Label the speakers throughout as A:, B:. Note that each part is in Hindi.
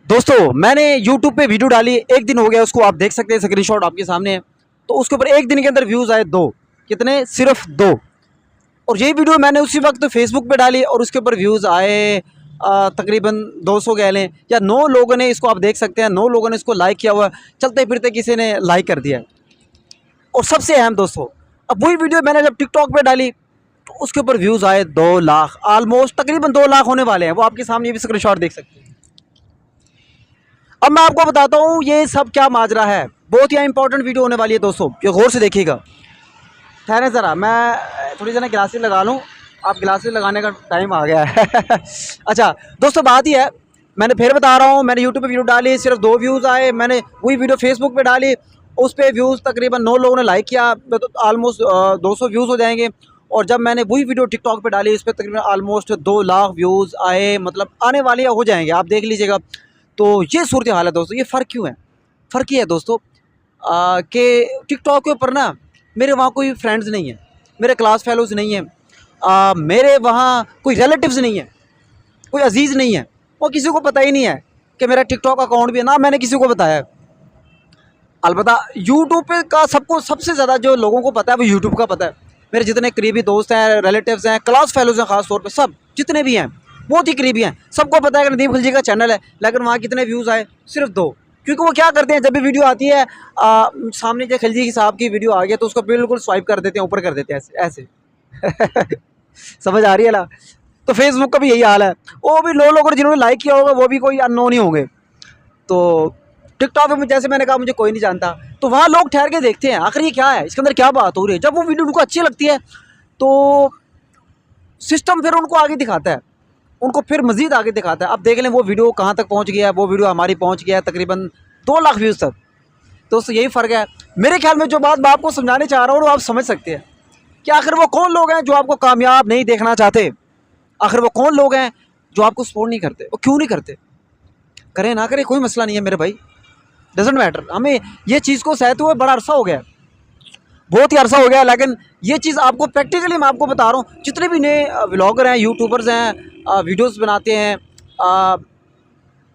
A: दोस्तों मैंने YouTube पे वीडियो डाली, एक दिन हो गया उसको, आप देख सकते हैं स्क्रीनशॉट आपके सामने है। तो उसके ऊपर एक दिन के अंदर व्यूज़ आए 2। कितने? सिर्फ 2। और यही वीडियो मैंने उसी वक्त फेसबुक पे डाली और उसके ऊपर व्यूज़ आए तकरीबन 200 कह लें, या 9 लोगों ने इसको, आप देख सकते हैं 9 लोगों ने इसको लाइक किया हुआ है। चलते फिरते किसी ने लाइक कर दिया। और सबसे अहम दोस्तों, अब वही वीडियो मैंने जब टिकटॉक पे डाली तो उसके ऊपर व्यूज़ आए 2 लाख, ऑलमोस्ट तकरीबन 2 लाख होने वाले हैं। वो आपके सामने भी स्क्रीनशॉट देख सकते हैं। अब मैं आपको बताता हूँ ये सब क्या माजरा है। बहुत ही इंपॉर्टेंट वीडियो होने वाली है दोस्तों, ये गौर से देखिएगा। ठहरे ज़रा, मैं थोड़ी जना ग्लासेस लगा लूँ। आप ग्लासेस लगाने का टाइम आ गया है अच्छा दोस्तों, बात ही है, मैंने फिर बता रहा हूँ, मैंने यूट्यूब पे वीडियो डाली, सिर्फ 2 व्यूज़ आए। मैंने वही वीडियो फेसबुक पे डाली, उस पर व्यूज़ तकरीबन 9 लोगों ने लाइक किया, तो ऑलमोस्ट 200 व्यूज़ हो जाएंगे। और जब मैंने वही वीडियो टिकटॉक पे डाली, इस पर तकरीबन ऑलमोस्ट 2 लाख व्यूज़ आए, मतलब आने वाले हो जाएंगे, आप देख लीजिएगा। तो ये सूरत हाल है दोस्तों। ये फ़र्क क्यों है? फ़र्क ये है दोस्तों कि टिकटॉक के ऊपर ना मेरे वहाँ कोई फ्रेंड्स नहीं है, मेरे क्लास फेलोज़ नहीं है, मेरे वहाँ कोई रिलेटिव्स नहीं है, कोई अजीज़ नहीं है। वो किसी को पता ही नहीं है कि मेरा टिकटॉक अकाउंट भी है, ना मैंने किसी को बताया। अलबत्ता यूट्यूब पे का सबको सबसे ज़्यादा जो लोगों को पता है वो यूट्यूब का पता है। मेरे जितने करीबी दोस्त हैं, रिलेटिव्स हैं, क्लास फेलोज़ हैं, ख़ास तौर पे सब जितने भी हैं बहुत ही करीबी हैं, सबको पता है कि नदीम खिलजी का चैनल है। लेकिन वहाँ कितने व्यूज़ आए? सिर्फ 2। क्योंकि वो क्या करते हैं, जब भी वीडियो आती है सामने जो खिलजी साहब की वीडियो आ गई तो उसको बिल्कुल स्वाइप कर देते हैं, ऊपर कर देते हैं ऐसे ऐसे समझ आ रही है ना? तो फेसबुक का भी यही हाल है। वो भी लोगों ने जिन्होंने लाइक किया होगा वो भी कोई अननोन ही होंगे। तो टिकटॉक पे जैसे मैंने कहा मुझे कोई नहीं जानता, तो वहाँ लोग ठहर के देखते हैं आखिर ये क्या है, इसके अंदर क्या बात हो रही है। जब वो वीडियो उनको अच्छी लगती है तो सिस्टम फिर उनको आगे दिखाता है, उनको फिर मज़ीद आगे दिखाता है। अब देख लें वो वीडियो कहाँ तक पहुँच गया है। वो वीडियो हमारी पहुँच गया है तकरीबन 2 लाख व्यूज़ तक। दोस्तों यही फ़र्क है मेरे ख्याल में। जो बात मैं आपको समझाने चाह रहा हूँ वो आप समझ सकते हैं कि आखिर वो कौन लोग हैं जो आपको कामयाब नहीं देखना चाहते। आखिर वो कौन लोग हैं जो आपको सपोर्ट नहीं करते। वो क्यों नहीं करते? करें ना करें कोई मसला नहीं है मेरे भाई, डजेंट मैटर। हमें ये चीज़ को सहते हुए बड़ा अरसा हो गया, बहुत ही अरसा हो गया। लेकिन ये चीज़ आपको प्रैक्टिकली मैं आपको बता रहा हूँ, जितने भी नए व्लॉगर हैं, यूट्यूबर्स हैं, वीडियोस बनाते हैं,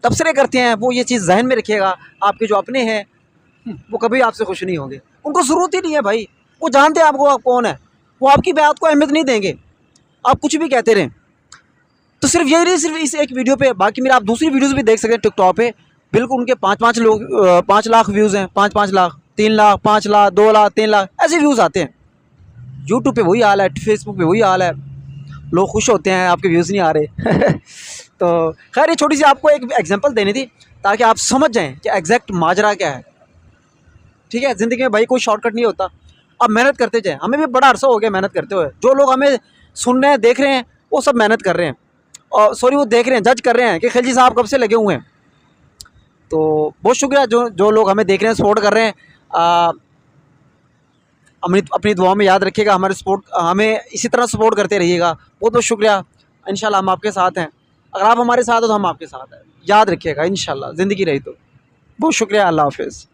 A: तबसरे करते हैं, वो ये चीज़ जहन में रखिएगा। आपके जो अपने हैं वो कभी आपसे खुश नहीं होंगे। उनको ज़रूरत ही नहीं है भाई, वो जानते हैं आपको आप कौन है। वो आपकी बात को अहमियत नहीं देंगे, आप कुछ भी कहते रहें। तो सिर्फ यही नहीं, सिर्फ इस एक वीडियो पे, बाकी मेरे आप दूसरी वीडियोस भी देख सकते हैं टिकटॉक पे। बिल्कुल उनके 5-5 लोग 5 लाख व्यूज़ हैं, 5-5 लाख, 3 लाख, 5 लाख, 2 लाख, 3 लाख ऐसे व्यूज़ आते हैं। यूट्यूब पे वही हाल है, फेसबुक पे वही हाल है। लोग खुश होते हैं आपके व्यूज़ नहीं आ रहे तो खैर ये छोटी सी आपको एक एग्जांपल देनी थी ताकि आप समझ जाएं कि एग्जैक्ट माजरा क्या है। ठीक है, ज़िंदगी में भाई कोई शॉर्टकट नहीं होता। अब मेहनत करते जाएँ, हमें भी बड़ा अरसा हो गया मेहनत करते हुए। जो लोग हमें सुन रहे हैं, देख रहे हैं, वो सब मेहनत कर रहे हैं, और सॉरी वो देख रहे हैं, जज कर रहे हैं कि खिलजी साहब कब से लगे हुए हैं। तो बहुत शुक्रिया जो जो लोग हमें देख रहे हैं, सपोर्ट कर रहे हैं। अपनी दुआ में याद रखिएगा, हमारे सपोर्ट, हमें इसी तरह सपोर्ट करते रहिएगा। बहुत बहुत शुक्रिया। इंशाल्लाह हम आपके साथ हैं। अगर आप हमारे साथ हो तो हम आपके साथ हैं, याद रखिएगा। इंशाल्लाह ज़िंदगी रही तो। बहुत शुक्रिया। अल्लाह हाफ़िज़।